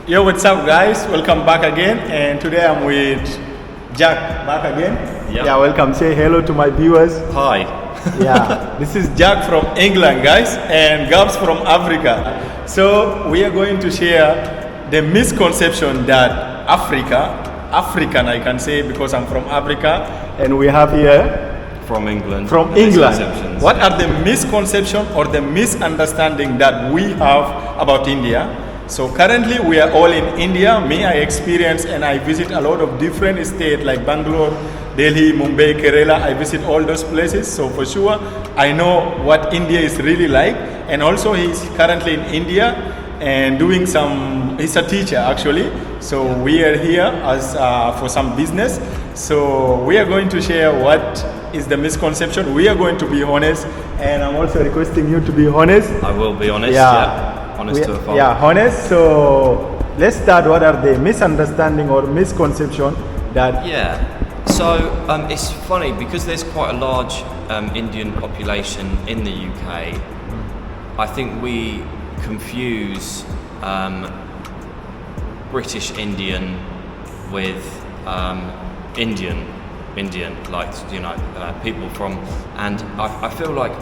Yo, what's up, guys? Welcome back again. And today I'm with Jack back again. Yep. Yeah, welcome. Say hello to my viewers. Hi. Yeah, this is Jack from England, guys, and Gabs from Africa. So we are going to share the misconception that African, I can say because I'm from Africa, and we have here From England. from The England. misconceptions. What are the misconceptions or the misunderstanding that we have about India? So currently we are all in India. Me, I experience and I visit a lot of different states like Bangalore, Delhi, Mumbai, Kerala. I visit all those places. So for sure, I know what India is really like. And also he's currently in India and doing he's a teacher actually. So we are here as for some business. So we are going to share what is the misconception. We are going to be honest, and I'm also requesting you to be honest. I will be honest. Yeah. Honest to a fault. Yeah, honest. So let's start. What are the misunderstanding or misconception that? Yeah. So it's funny because there's quite a large Indian population in the UK. I think we confuse British Indian with Indian, like people from, and I feel like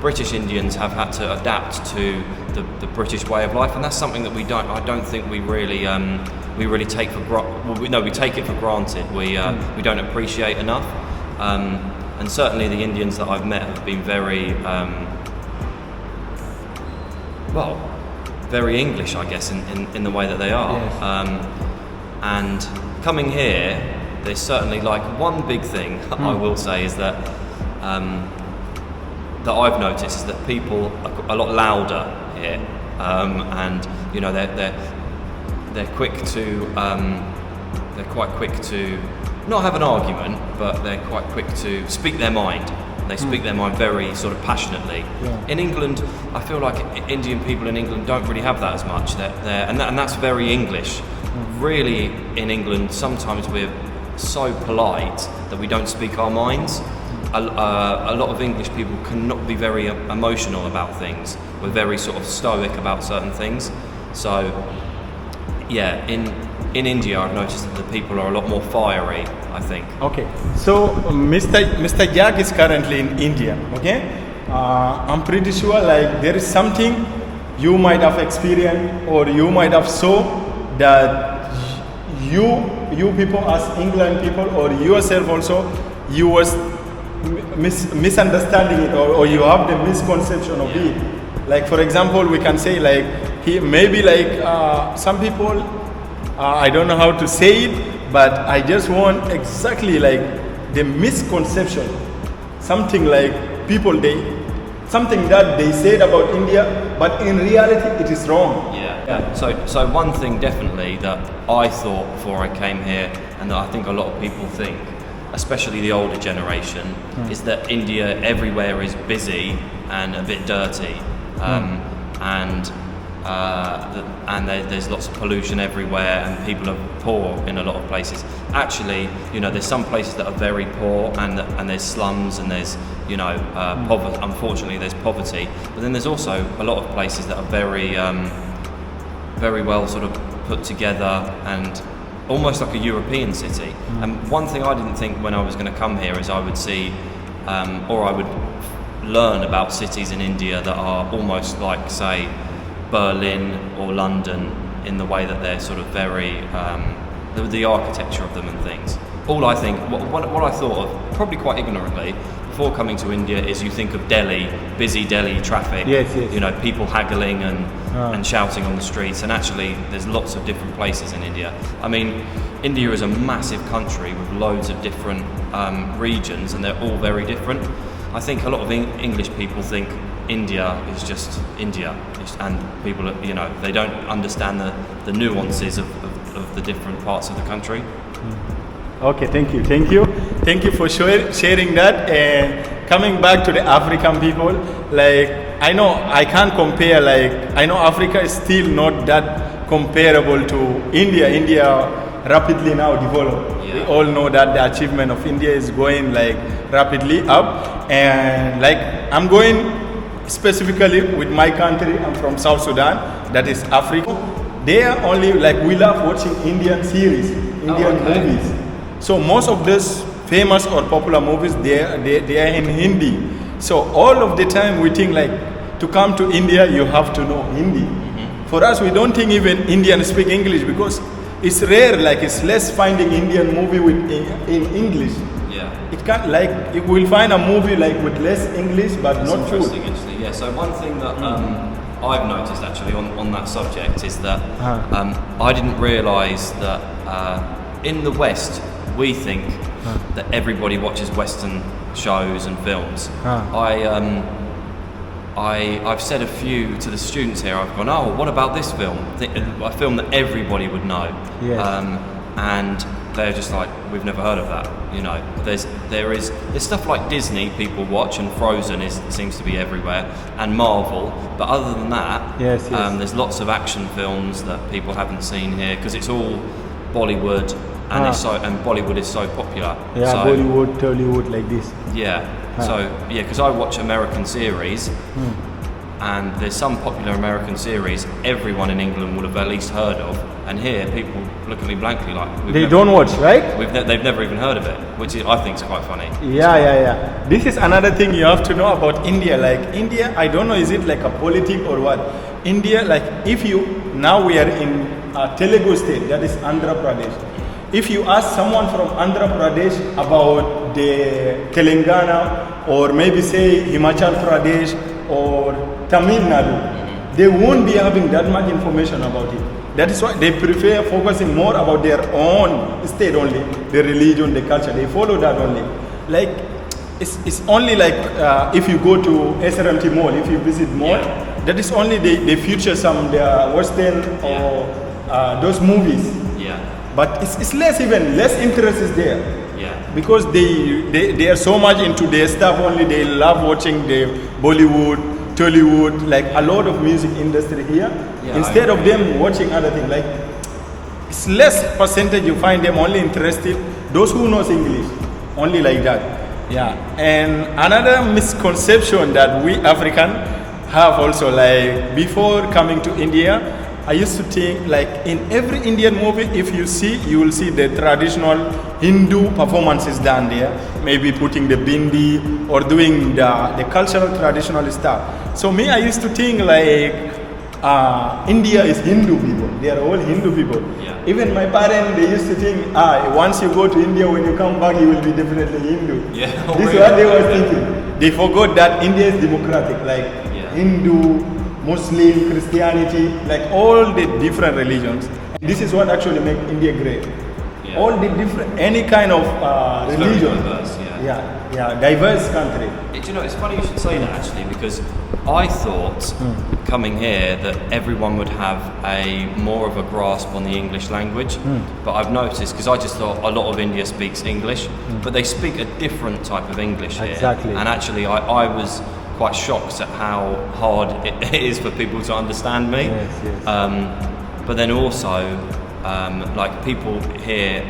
British Indians have had to adapt to the British way of life, and that's something that I don't think we really take for we take it for granted. We don't appreciate enough, and certainly the Indians that I've met have been very very English, I guess, in the way that they are. Yes. And coming here, there's certainly like one big thing I will say is that that I've noticed is that people are a lot louder here, and they're quick to they're quite quick to not have an argument, but they're quite quick to speak their mind. They speak their mind very sort of passionately. Yeah. In England, I feel like Indian people in England don't really have that as much. And that's very English. Really, in England, sometimes we're so polite that we don't speak our minds. A lot of English people cannot be very emotional about things. We're very sort of stoic about certain things. So, yeah, in India, I've noticed that the people are a lot more fiery, I think. Okay, so Mr. Jack is currently in India. Okay, I'm pretty sure like there is something you might have experienced or you might have saw that you people as England people or yourself also you was misunderstanding it or you have the misconception of it. Like for example, we can say like some people. I don't know how to say it, but I just want exactly like the misconception. Something like something that they said about India, but in reality it is wrong. Yeah. So one thing definitely that I thought before I came here, and that I think a lot of people think, especially the older generation, is that India everywhere is busy and a bit dirty, and there's lots of pollution everywhere, and people are poor in a lot of places. Actually, there's some places that are very poor, and there's slums, and there's poverty. Unfortunately, there's poverty. But then there's also a lot of places that are very, very well sort of put together and almost like a European city. And one thing I didn't think when I was going to come here is I would see, or I would learn about cities in India that are almost like, say, Berlin or London in the way that they're sort of very the architecture of them and things. All I think, what I thought of, probably quite ignorantly, before coming to India is you think of Delhi, busy Delhi traffic. Yes. People haggling and shouting on the streets. And actually, there's lots of different places in India. I mean, India is a massive country with loads of different regions, and they're all very different. I think a lot of English people think India is just India, and people, they don't understand the nuances of the different parts of the country. Okay, thank you for sharing that. And coming back to the African people, like I know I can't compare. Like I know Africa is still not that comparable to India. India rapidly now developed. Yeah. We all know that the achievement of India is going like rapidly up, and like I'm going specifically with my country. I'm from South Sudan, that is Africa. They are only like we love watching Indian series, Indian okay. movies. So most of these famous or popular movies they are in Hindi. So all of the time we think like to come to India you have to know Hindi. For us we don't think even Indians speak English because it's rare. Like it's less finding Indian movie with in English. Yeah. It can't like you will find a movie like with less English but It's not food. interesting, actually. Yeah. So one thing that I've noticed actually on that subject is that I didn't realise that in the West we think that everybody watches Western shows and films. I've said a few to the students here. I've gone, oh, what about this film? A film that everybody would know. Yes. And they're just like, we've never heard of that. You know, there's stuff like Disney people watch, and Frozen seems to be everywhere, and Marvel. But other than that, Yes. there's lots of action films that people haven't seen here because it's all Bollywood, and Bollywood is so popular. Yeah, so, Bollywood, Tollywood, like this. yeah. So yeah, because I watch American series, and there's some popular American series everyone in England would have at least heard of, and here people look at me blankly like They don't watch, right? they've never even heard of it, which I think is quite funny. Yeah. This is another thing you have to know about India. Like India, I don't know, is it like a politic or what? India, like if you now we are in a Telugu state, that is Andhra Pradesh. If you ask someone from Andhra Pradesh about the Telangana or maybe say Himachal Pradesh or Tamil Nadu, they won't be having that much information about it. That is why they prefer focusing more about their own state only, the religion, the culture. They follow that only. Like it's only like if you go to SRMT Mall, if you visit mall, that is only they feature some their Western or those movies. Yeah. But it's less interest is there. Yeah. Because they are so much into their stuff only. They love watching the Bollywood, Tollywood, like a lot of music industry here. Yeah, Instead of them watching other things, like it's less percentage you find them only interested. Those who knows English, only like that. Yeah. And another misconception that we African have also, like before coming to India, I used to think like in every Indian movie, if you see, you will see the traditional Hindu performances done there, maybe putting the bindi or doing the cultural traditional stuff. So me, I used to think like India is Hindu people. They are all Hindu people. Yeah. Even my parents, they used to think, once you go to India, when you come back, you will be definitely Hindu. Yeah. This is what they were thinking. They forgot that India is democratic, like Hindu, Muslim, Christianity, like all the different religions. This is what actually makes India great. Yeah. All the different, any kind of It's religion. very diverse, Diverse country. Do you know, it's funny you should say that actually, because I thought coming here that everyone would have a more of a grasp on the English language, but I've noticed, because I just thought a lot of India speaks English, but they speak a different type of English here. Exactly. And actually I was quite shocked at how hard it is for people to understand me. Yes. But then also, like people here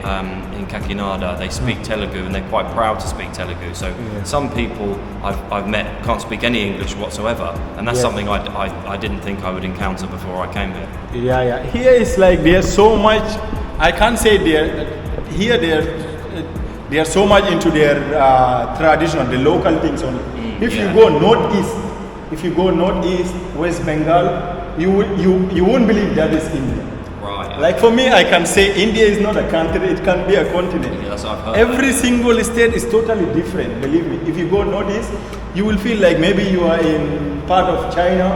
in Kakinada, they speak Telugu and they're quite proud to speak Telugu. So some people I've met can't speak any English whatsoever, and that's something I didn't think I would encounter before I came here. Yeah. Here is like there's so much. I can't say they are so much into their traditional, the local things only. If you go northeast, West Bengal, you won't believe that is India. Right. Like for me, I can say India is not a country; it can be a continent. Yeah, that's what I've heard. Every single state is totally different. Believe me. If you go northeast, you will feel like maybe you are in part of China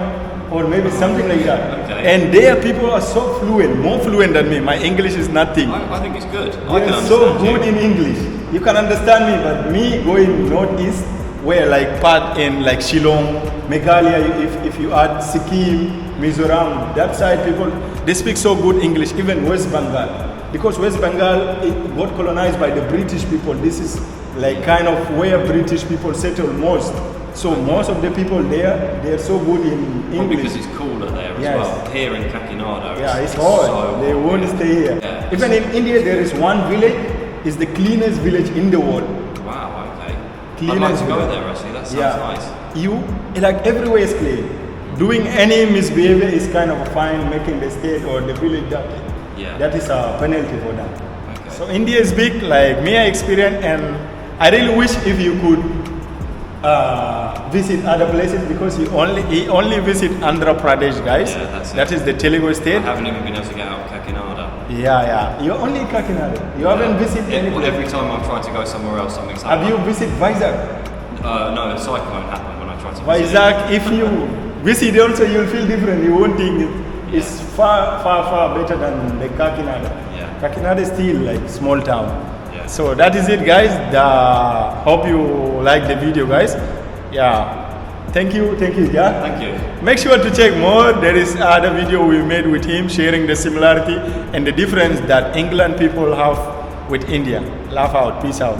or maybe something like that. Okay. And there, people are so fluent, more fluent than me. My English is nothing. I think it's good. They are so good in English. You can understand me, but me going northeast, where like part in like Shillong, Meghalaya, if you add Sikkim, Mizoram, that side people, they speak so good English, even West Bengal. Because West Bengal, it got colonized by the British people. This is like kind of where British people settle most. So most of the people there, they are so good in English. Because it's cooler there as well. Here in Kakinada, it's hot. So They won't stay here. Yeah. Even in India, there is one village, is the cleanest village in the world. Wow, okay. I'd like Cleanest to go village. there actually, that sounds nice. You, like everywhere is clean. doing any misbehavior is kind of a fine, making the state or the village dirty. Yeah. That is a penalty for that. Okay. So India is big, like me I experienced, and I really wish if you could visit other places, because he only visit Andhra Pradesh, guys. Yeah, that's it. That is the Telugu I state. haven't even been able to get out of Kakinada. Yeah. You're only Kakinada. You haven't visited any place. Every time I've tried to go somewhere else, something's Have happened. you visited Vizag? No, a cyclone happened when I tried to visit. Vizag, if you visit also, you'll feel different. You won't think it's far better than the Kakinada. Yeah. Kakinada is still like small town. Yeah. So that is it, guys. Hope you like the video, guys. Yeah. Thank you, yeah. Thank you. Make sure to check more. There is other video we made with him sharing the similarity and the difference that England people have with India. Laugh out. Peace out.